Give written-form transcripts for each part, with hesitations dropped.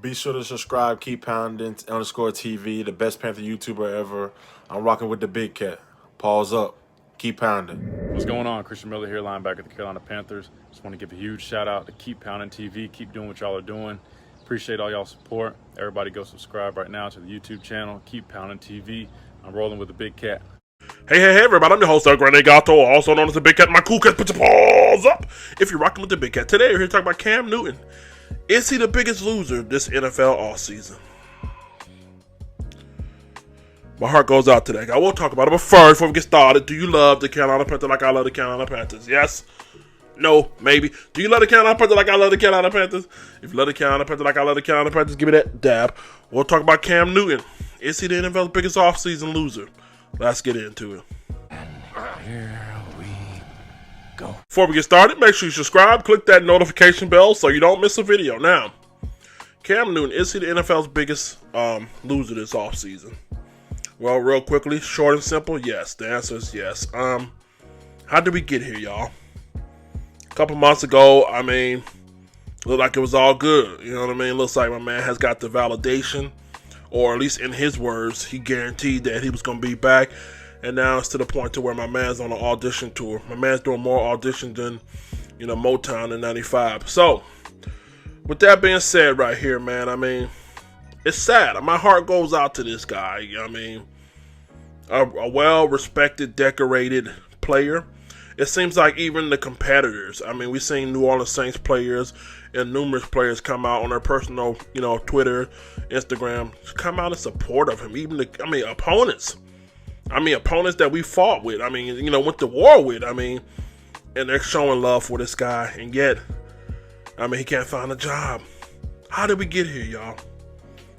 Be sure to subscribe, keep pounding, _TV, the best Panther YouTuber ever. I'm rocking with the big cat. Pause up. Keep pounding. What's going on? Christian Miller here, linebacker of the Carolina Panthers. Just want to give a huge shout out to Keep Pounding TV. Keep doing what y'all are doing. Appreciate all y'all support. Everybody go subscribe right now to the YouTube channel, Keep Pounding TV. I'm rolling with the big cat. Hey, everybody, I'm your host, Renegato, also known as the Big Cat. My cool cat, put your paws up if you're rocking with the Big Cat. Today, we're here to talk about Camnewton. Is he the biggest loser this NFL offseason? My heart goes out to that guy. We'll talk about it, but first, before we get started, do you love the Carolina Panthers like I love the Carolina Panthers? Yes? No? Maybe? Do you love the Carolina Panthers like I love the Carolina Panthers? If you love the Carolina Panthers like I love the Carolina Panthers, give me that dab. We'll talk about Camnewton. Is he the NFL's biggest offseason loser? Let's get into it. And here we go. Before we get started, make sure you subscribe, click that notification bell so you don't miss a video. Now, Camnewton, is he the NFL's biggest loser this offseason? Well, real quickly, short and simple, yes. The answer is yes. How did we get here, y'all? A couple months ago, looked like it was all good. You know what I mean? Looks like my man has got the validation, or at least in his words, he guaranteed that he was going to be back. And now it's to the point to where my man's on an audition tour. My man's doing more auditions than, Motown in 95. So, with that being said right here, man, it's sad. My heart goes out to this guy. A well-respected, decorated player. It seems like even the competitors, we've seen New Orleans Saints players and numerous players come out on their personal, Twitter, Instagram, come out in support of him. Even opponents. Opponents that we fought with. Went to war with. And they're showing love for this guy. And yet, he can't find a job. How did we get here, y'all?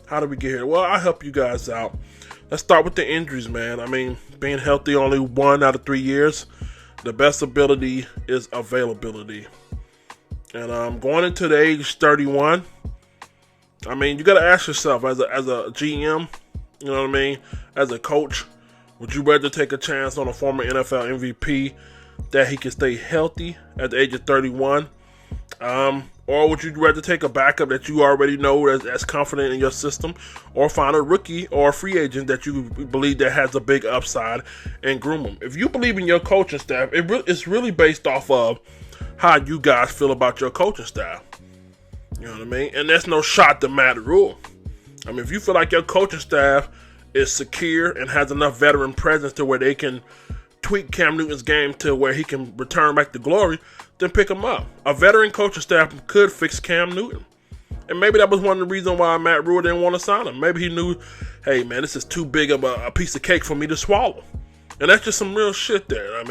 How did we get here? Well, I'll help you guys out. Let's start with the injuries, man. Being healthy only 1 out of 3 years. The best ability is availability. And going into the age 31, you got to ask yourself as a GM, as a coach, would you rather take a chance on a former NFL MVP that he can stay healthy at the age of 31? Or would you rather take a backup that you already know that's confident in your system, or find a rookie or a free agent that you believe that has a big upside and groom them? If you believe in your coaching staff, it's really based off of how you guys feel about your coaching staff. You know what I mean? And that's no shot to Matt Rule. If you feel like your coaching staff is secure and has enough veteran presence to where they can tweak Camnewton's game to where he can return back to glory, then pick him up. A veteran coaching staff could fix Camnewton. And maybe that was one of the reasons why Matt Rule didn't want to sign him. Maybe he knew, hey man, this is too big of a piece of cake for me to swallow. And that's just some real shit there.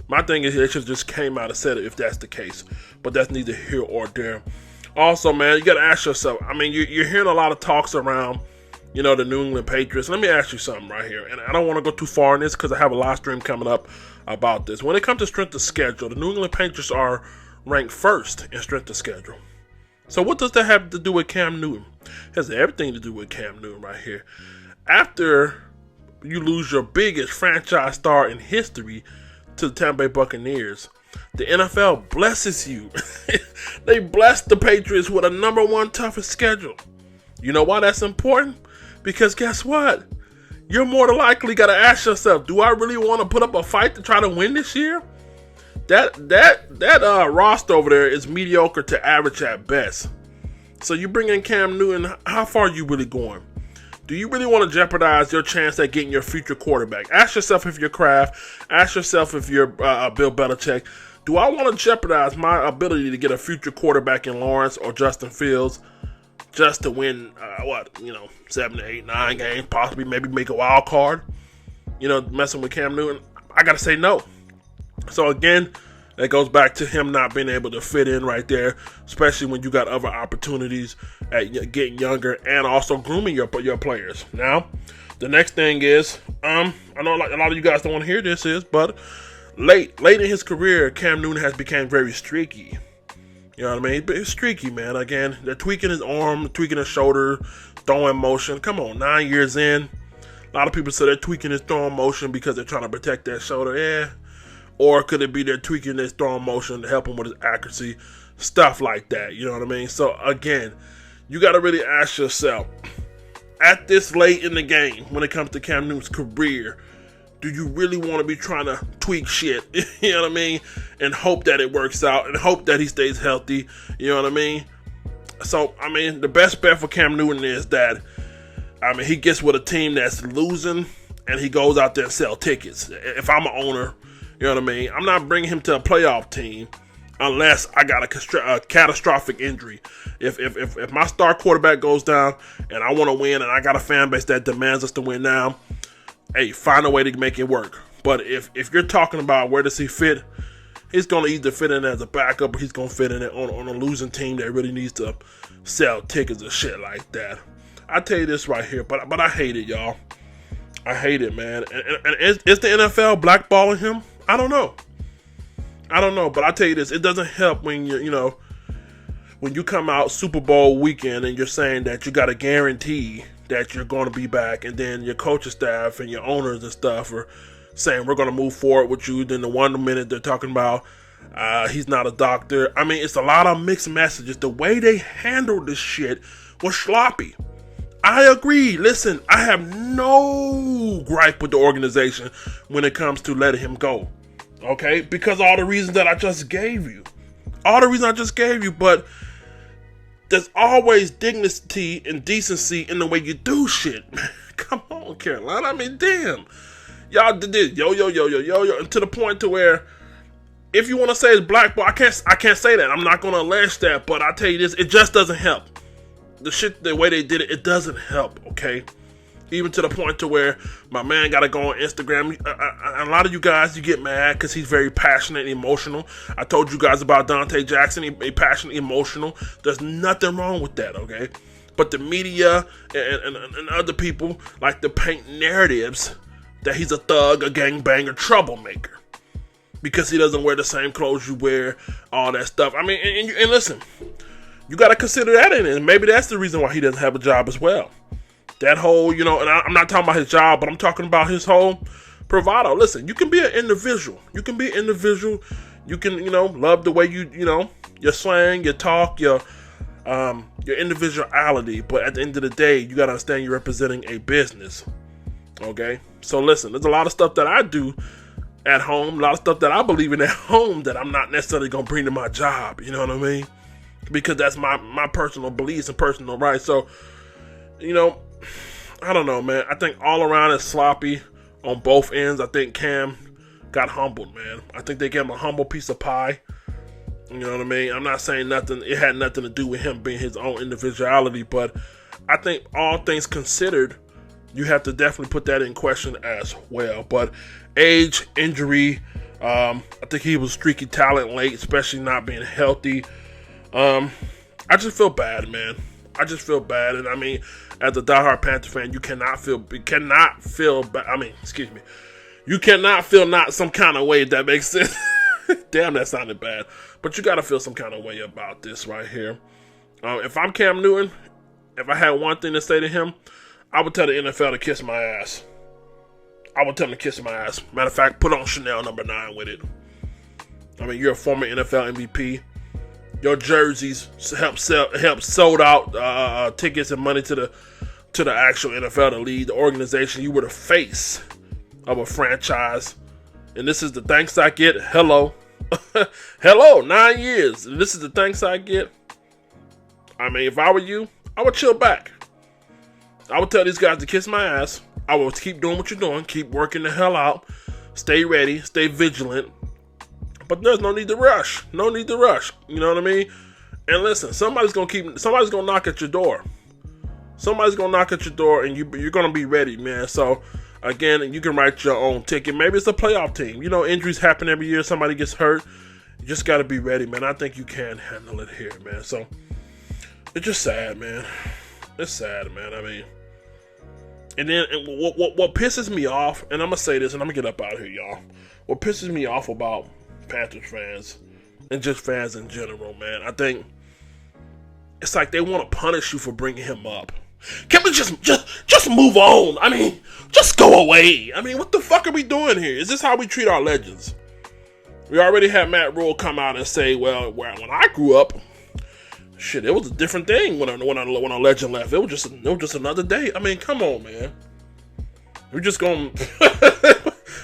My thing is they should just came out and said it if that's the case. But that's neither here or there. Also, man, you got to ask yourself, you're hearing a lot of talks around, the New England Patriots. Let me ask you something right here. And I don't want to go too far in this because I have a live stream coming up about this. When it comes to strength of schedule, the New England Patriots are ranked first in strength of schedule. So what does that have to do with Camnewton? It has everything to do with Camnewton right here. After you lose your biggest franchise star in history to the Tampa Bay Buccaneers, the NFL blesses you. They bless the Patriots with a number 1 toughest schedule. You know why that's important? Because guess what? You're more than likely got to ask yourself, do I really want to put up a fight to try to win this year? That roster over there is mediocre to average at best. So you bring in Camnewton, how far are you really going? Do you really want to jeopardize your chance at getting your future quarterback? Ask yourself if you're Kraft. Ask yourself if you're Bill Belichick. Do I want to jeopardize my ability to get a future quarterback in Lawrence or Justin Fields just to win, 7 to 8, 9 games, possibly maybe make a wild card, messing with Camnewton? I got to say no. So again, that goes back to him not being able to fit in right there, especially when you got other opportunities at getting younger and also grooming your players. Now, the next thing is, I know like a lot of you guys don't want to hear this but late in his career, Camnewton has become very streaky. You know what I mean? It's streaky, man. Again, they're tweaking his arm, tweaking his shoulder, throwing motion. Come on, 9 years in. A lot of people say they're tweaking his throwing motion because they're trying to protect that shoulder. Yeah. Or could it be they're tweaking his throwing motion to help him with his accuracy? Stuff like that. You know what I mean? So, again, you got to really ask yourself, at this late in the game, when it comes to Cam Newton's career, do you really want to be trying to tweak shit, you know what I mean, and hope that it works out, and hope that he stays healthy, you know what I mean? So, I mean, the best bet for Cam Newton is that, I mean, he gets with a team that's losing, and he goes out there and sell tickets. If I'm an owner, you know what I mean, I'm not bringing him to a playoff team unless I got a catastrophic injury. If my star quarterback goes down and I want to win and I got a fan base that demands us to win now, hey, find a way to make it work. But if you're talking about where does he fit, he's going to either fit in as a backup or he's going to fit in on a losing team that really needs to sell tickets or shit like that. I tell you this right here, but I hate it, y'all. I hate it, man. And is the NFL blackballing him? I don't know. But I tell you this, it doesn't help when when you come out Super Bowl weekend and you're saying that you got a guarantee that you're going to be back, and then your coaching staff and your owners and stuff are saying we're going to move forward with you. Then the 1 minute they're talking about he's not a doctor. I mean, it's a lot of mixed messages. The way they handled this shit was sloppy. I agree. Listen, I have no gripe with the organization when it comes to letting him go. Okay? Because all the reasons that I just gave you. But there's always dignity and decency in the way you do shit. Come on, Carolina. I mean, damn. Y'all did yo, and to the point to where if you want to say it's blackball, I can't say that. I'm not going to allege that, but I tell you this, it just doesn't help. The way they did it, it doesn't help, okay? Even to the point to where my man got to go on Instagram. A lot of you guys, you get mad because he's very passionate and emotional. I told you guys about Dante Jackson. He's passionate, emotional. There's nothing wrong with that, okay? But the media and other people like to paint narratives that he's a thug, a gangbanger, troublemaker. Because he doesn't wear the same clothes you wear, all that stuff. I mean, and listen, you got to consider that in it. And maybe that's the reason why he doesn't have a job as well. That whole, and I'm not talking about his job, but I'm talking about his whole bravado. Listen, you can be an individual. You can, love the way your slang, your talk, your individuality. But at the end of the day, you got to understand you're representing a business. Okay? So listen, there's a lot of stuff that I do at home, a lot of stuff that I believe in at home that I'm not necessarily going to bring to my job. You know what I mean? Because that's my personal beliefs and personal rights. So, I don't know, man. I think all around it's sloppy on both ends. I think Cam got humbled, man. I think they gave him a humble piece of pie. You know what I mean? I'm not saying nothing. It had nothing to do with him being his own individuality, but I think all things considered, you have to definitely put that in question as well. But age, injury, I think he was streaky talent late, especially not being healthy. I just feel bad, man. I just feel bad, and I mean, as a diehard Panther fan, you cannot feel bad. I mean, excuse me, you cannot feel not some kind of way, if that makes sense. Damn, that sounded bad, but you gotta feel some kind of way about this right here. If I'm Cam Newton, if I had one thing to say to him, I would tell the NFL to kiss my ass. I would tell him to kiss my ass. Matter of fact, put on Chanel number 9 with it. I mean, you're a former NFL MVP. Your jerseys help sold out tickets and money to the actual NFL, the league, the organization. You were the face of a franchise, and this is the thanks I get. Hello, 9 years, and this is the thanks I get. I mean, if I were you, I would chill back. I would tell these guys to kiss my ass. I would keep doing what you're doing, keep working the hell out, stay ready, stay vigilant. But there's no need to rush. No need to rush. You know what I mean? And listen, somebody's gonna knock at your door. Somebody's gonna knock at your door, and you're gonna be ready, man. So again, you can write your own ticket. Maybe it's a playoff team. Injuries happen every year. Somebody gets hurt. You just gotta be ready, man. I think you can handle it here, man. So it's just sad, man. It's sad, man. I mean, and then what pisses me off, and I'm gonna say this, and I'm gonna get up out of here, y'all. What pisses me off about Panthers fans and just fans in general, man, I think it's like they want to punish you for bringing him up. Can we just move on? I mean, just go away. I mean, what the fuck are we doing here? Is this how we treat our legends? We already had Matt Rule come out and say, well, when I grew up, shit, it was a different thing when a legend left. It was just another day. I mean, come on, man. We're just going.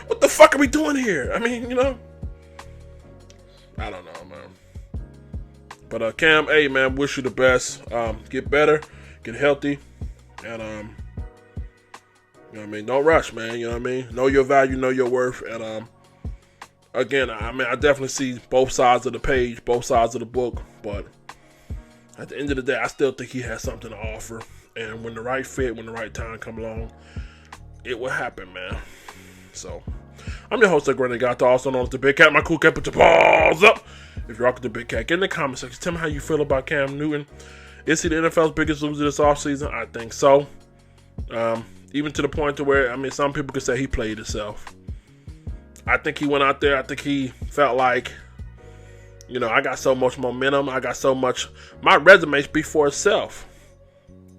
What the fuck are we doing here? I mean, you know. I don't know, man. But Cam, hey man, wish you the best. Get better, get healthy, and you know what I mean. Don't rush, man. You know what I mean. Know your value, know your worth, and again, I mean, I definitely see both sides of the page, both sides of the book, but at the end of the day, I still think he has something to offer. And when the right fit, when the right time come along, it will happen, man. So, I'm your host, Greg Gato, also known as the Big Cat. My cool cat, put your paws up. If you're rocking the Big Cat, get in the comment section. Tell me how you feel about Camnewton. Is he the NFL's biggest loser this offseason? I think so. Even to the point to where, I mean, some people could say he played himself. I think he went out there. I think he felt like, you know, I got so much momentum. I got so much. My resume speaks for itself.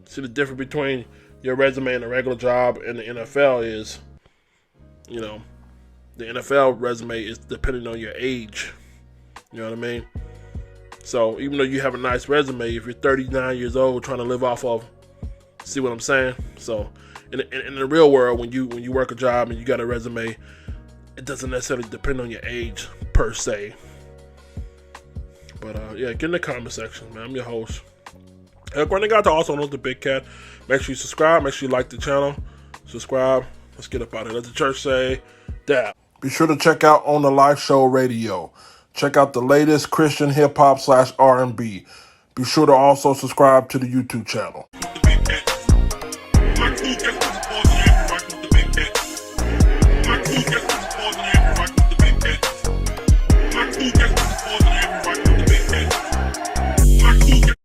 See, the difference between your resume and a regular job and the NFL is, you know, the NFL resume is depending on your age. You know what I mean? So even though you have a nice resume, if you're 39 years old trying to live off of, see what I'm saying? So in the real world, when you work a job and you got a resume, it doesn't necessarily depend on your age per se. But yeah, get in the comment section, man. I'm your host. Greg Gato, also known as the Big Cat. Make sure you subscribe. Make sure you like the channel. Subscribe. Let's get up out of here. Let the church say that. Be sure to check out On the Live Show Radio. Check out the latest Christian hip hop / R&B. Be sure to also subscribe to the YouTube channel.